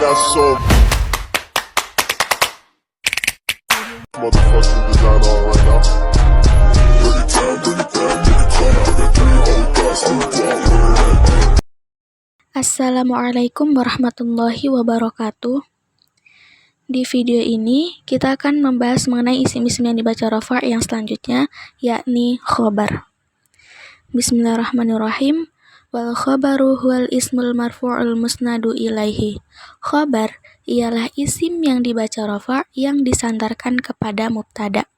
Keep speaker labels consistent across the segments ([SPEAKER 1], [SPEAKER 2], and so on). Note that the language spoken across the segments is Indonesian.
[SPEAKER 1] got so motherfucking design on right now. Bring it down, bring it down, bring it down. I got 3 old guys, I'm down.
[SPEAKER 2] Assalamualaikum warahmatullahi wabarakatuh. Di video ini kita akan membahas mengenai isim-isim yang dibaca rafa' yang selanjutnya, yakni khobar. Bismillahirrahmanirrahim. Wal khobaru huwal ismul marfu'ul musnadu ilaihi. Khobar ialah isim yang dibaca rafa' yang disandarkan kepada mubtada.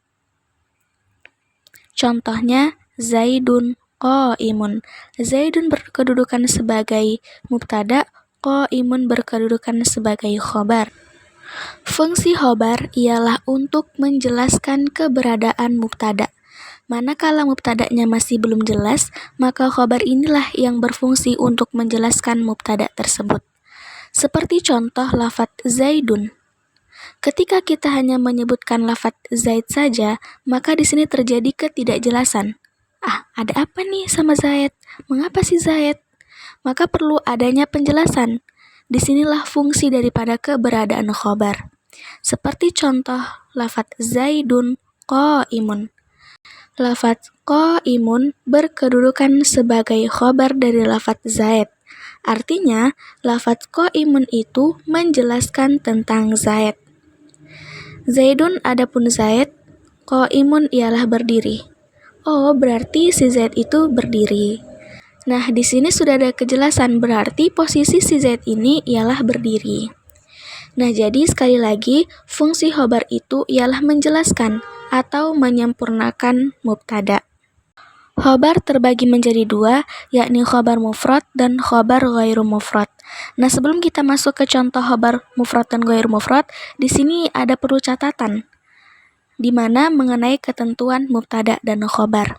[SPEAKER 2] Contohnya Zaidun qaimun. Zaidun berkedudukan sebagai mubtada, qaimun berkedudukan sebagai khobar. Fungsi khobar ialah untuk menjelaskan keberadaan mubtada. Manakala mubtadanya masih belum jelas, maka khobar inilah yang berfungsi untuk menjelaskan mubtada tersebut. Seperti contoh lafadz Zaidun. Ketika kita hanya menyebutkan lafadz Zaid saja, maka di sini terjadi ketidakjelasan. Ada apa nih sama Zaid? Mengapa sih Zaid? Maka perlu adanya penjelasan. Disinilah fungsi daripada keberadaan khobar. Seperti contoh lafadz Zaidun qaimun. Lafadz qaimun berkedudukan sebagai khobar dari lafadz Zaid. Artinya, lafadz qaimun itu menjelaskan tentang Zaid. Zaidun adapun Zaid, qaimun ialah berdiri. Oh, berarti si Zaid itu berdiri. Nah, di sini sudah ada kejelasan, berarti posisi si Zaid ini ialah berdiri. Nah, jadi sekali lagi, fungsi khobar itu ialah menjelaskan atau menyempurnakan mubtada. Khobar terbagi menjadi 2, yakni khobar mufrad dan khobar ghairu mufrad. Nah, sebelum kita masuk ke contoh khobar mufrad dan ghairu mufrad, di sini ada perlu catatan, di mana mengenai ketentuan mubtada dan khobar.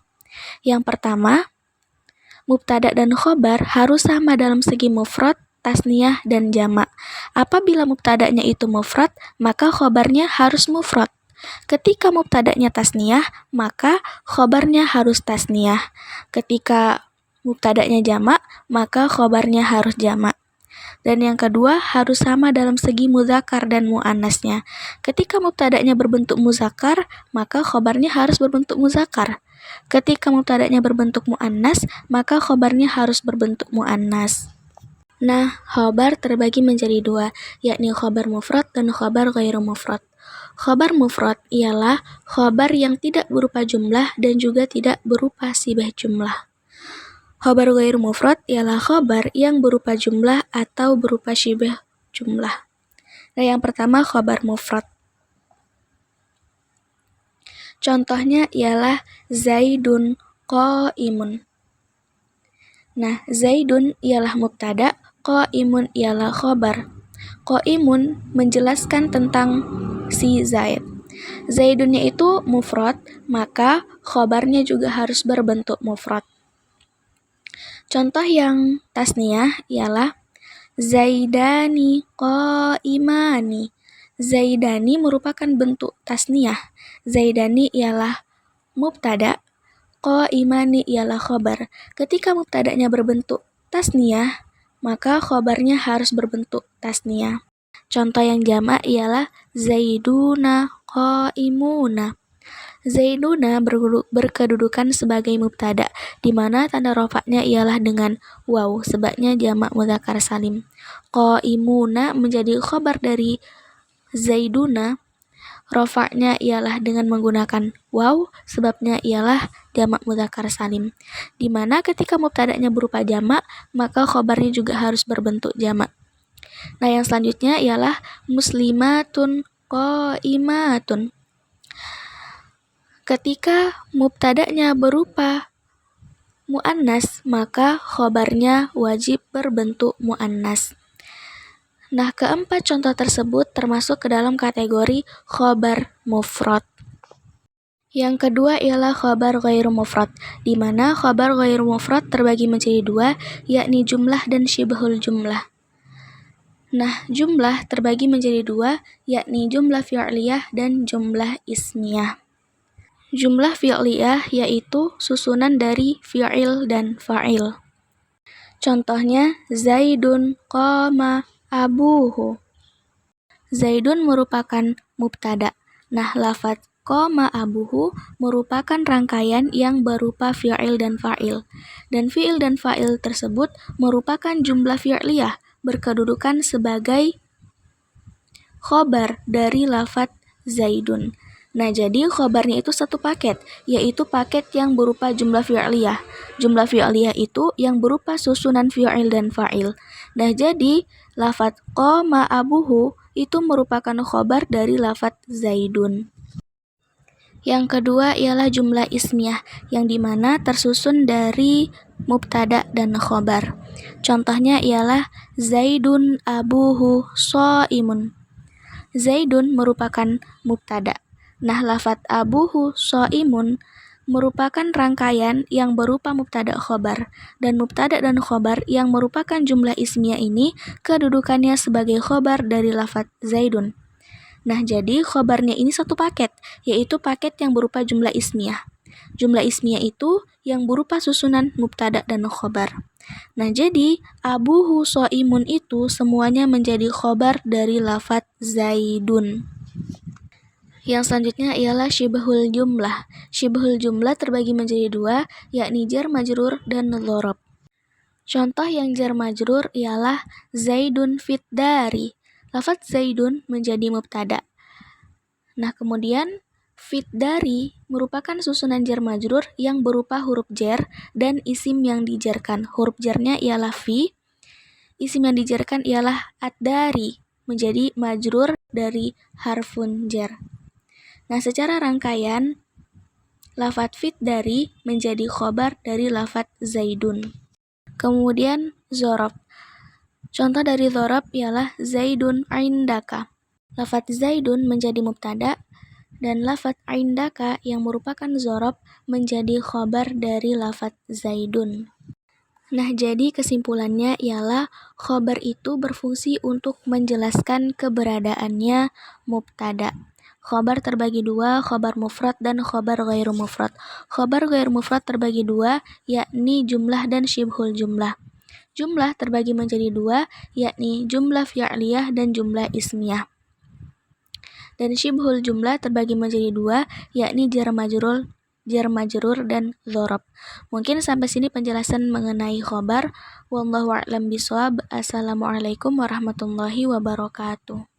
[SPEAKER 2] Yang pertama, mubtada dan khobar harus sama dalam segi mufrad, tasniyah, dan jamak. Apabila mubtadanya itu mufrad, maka khobarnya harus mufrad. Ketika mubtadanya tasniyah, maka khobarnya harus tasniyah. Ketika mubtadanya jamak, maka khobarnya harus jamak. Dan yang kedua, harus sama dalam segi muzakkar dan muannasnya. Ketika mubtadanya berbentuk muzakkar, maka khobarnya harus berbentuk muzakkar. Ketika mubtadanya berbentuk muannas, maka khobarnya harus berbentuk muannas. Nah, khobar terbagi menjadi 2, yakni khobar mufrad dan khobar ghairu mufrad. Khobar mufrad ialah khobar yang tidak berupa jumlah dan juga tidak berupa sibah jumlah. Khobar ghairu mufrad ialah khobar yang berupa jumlah atau berupa sibah jumlah. Nah, yang pertama khobar mufrad. Contohnya ialah Zaidun qaimun. Nah, Zaidun ialah mubtada, qaimun ialah khobar. Qaimun menjelaskan tentang si Zaid. Zaidunnya itu mufrad, maka khobarnya juga harus berbentuk mufrad. Contoh yang tasniyah ialah Zaidani qaimani. Zaidani merupakan bentuk tasniyah. Zaidani ialah mubtada, qaimani ialah khobar. Ketika mubtadanya berbentuk tasniyah, maka khobarnya harus berbentuk tasniyah. Contoh yang jamak ialah Zaiduna qaimuna. Zaiduna berkedudukan sebagai mubtada, di mana tanda rafa'nya ialah dengan waw, sebabnya jamak mudzakkar salim. Qaimuna menjadi khobar dari Zaiduna, rafa'nya ialah dengan menggunakan waw, sebabnya ialah jamak mudzakkar salim. Di mana ketika mubtadanya berupa jamak, maka khobarnya juga harus berbentuk jamak. Nah, yang selanjutnya ialah muslimatun qaimatun. Ketika mubtadanya berupa muannas, maka khobarnya wajib berbentuk muannas. Nah, keempat contoh tersebut termasuk ke dalam kategori khobar mufrad. Yang kedua ialah khobar ghairu mufrad, di mana khobar ghairu mufrad terbagi menjadi 2, yakni jumlah dan syibhul jumlah. Nah, jumlah terbagi menjadi 2, yakni jumlah fi'liyah dan jumlah ismiyah. Jumlah fi'liyah yaitu susunan dari fi'il dan fa'il. Contohnya Zaidun qama abuhu. Zaidun merupakan mubtada. Nah, lafaz qoma abuhu merupakan rangkaian yang berupa fi'il dan fa'il. Dan fi'il dan fa'il tersebut merupakan jumlah fi'liyah berkedudukan sebagai khobar dari lafaz Zaidun. Nah, jadi khobarnya itu satu paket, yaitu paket yang berupa jumlah fi'liyah. Jumlah fi'liyah itu yang berupa susunan fi'il dan fa'il. Nah, jadi lafaz qoma abuhu itu merupakan khobar dari lafaz Zaidun. Yang kedua ialah jumlah ismiyah, yang dimana tersusun dari mubtada dan khobar. Contohnya ialah Zaidun abuhu shaimun. Zaidun merupakan mubtada. Nah, lafaz abuhu shaimun merupakan rangkaian yang berupa mubtada khobar. Dan mubtada dan khobar yang merupakan jumlah ismiyah ini kedudukannya sebagai khobar dari lafaz Zaidun. Nah, jadi khobarnya ini satu paket, yaitu paket yang berupa jumlah ismiyah. Jumlah ismiyah itu yang berupa susunan mubtada dan khobar. Nah, jadi abuhu shaimun itu semuanya menjadi khobar dari lafaz Zaidun. Yang selanjutnya ialah syibhul jumlah. Syibhul jumlah terbagi menjadi dua, yakni jar majrur dan dzarab. Contoh yang jar majrur ialah Zaidun fit dari. Lafaz Zaidun menjadi mubtada. Nah, kemudian fit dari merupakan susunan jar majrur yang berupa huruf jar dan isim yang dijarkan. Huruf jarnya ialah fi, isim yang dijarkan ialah ad-dari, menjadi majrur dari harfun jar. Nah, secara rangkaian, lafaz fit dari menjadi khobar dari lafaz Zaidun. Kemudian dzarab. Contoh dari dzarab ialah Zaidun indaka. Lafaz Zaidun menjadi mubtada dan lafaz indaka yang merupakan dzarab menjadi khobar dari lafaz Zaidun. Nah, jadi kesimpulannya ialah khobar itu berfungsi untuk menjelaskan keberadaannya mubtada. Khobar terbagi dua, khobar mufrad dan khobar ghairu mufrad. Khobar ghairu mufrad terbagi dua, yakni jumlah dan syibhul jumlah. Jumlah terbagi menjadi dua, yakni jumlah fi'liyah dan jumlah ismiyah. Dan syibhul jumlah terbagi menjadi dua, yakni jar majrur dan dzarab. Mungkin sampai sini penjelasan mengenai khobar. Wallahu a'lam bishawab. Assalamualaikum warahmatullahi wabarakatuh.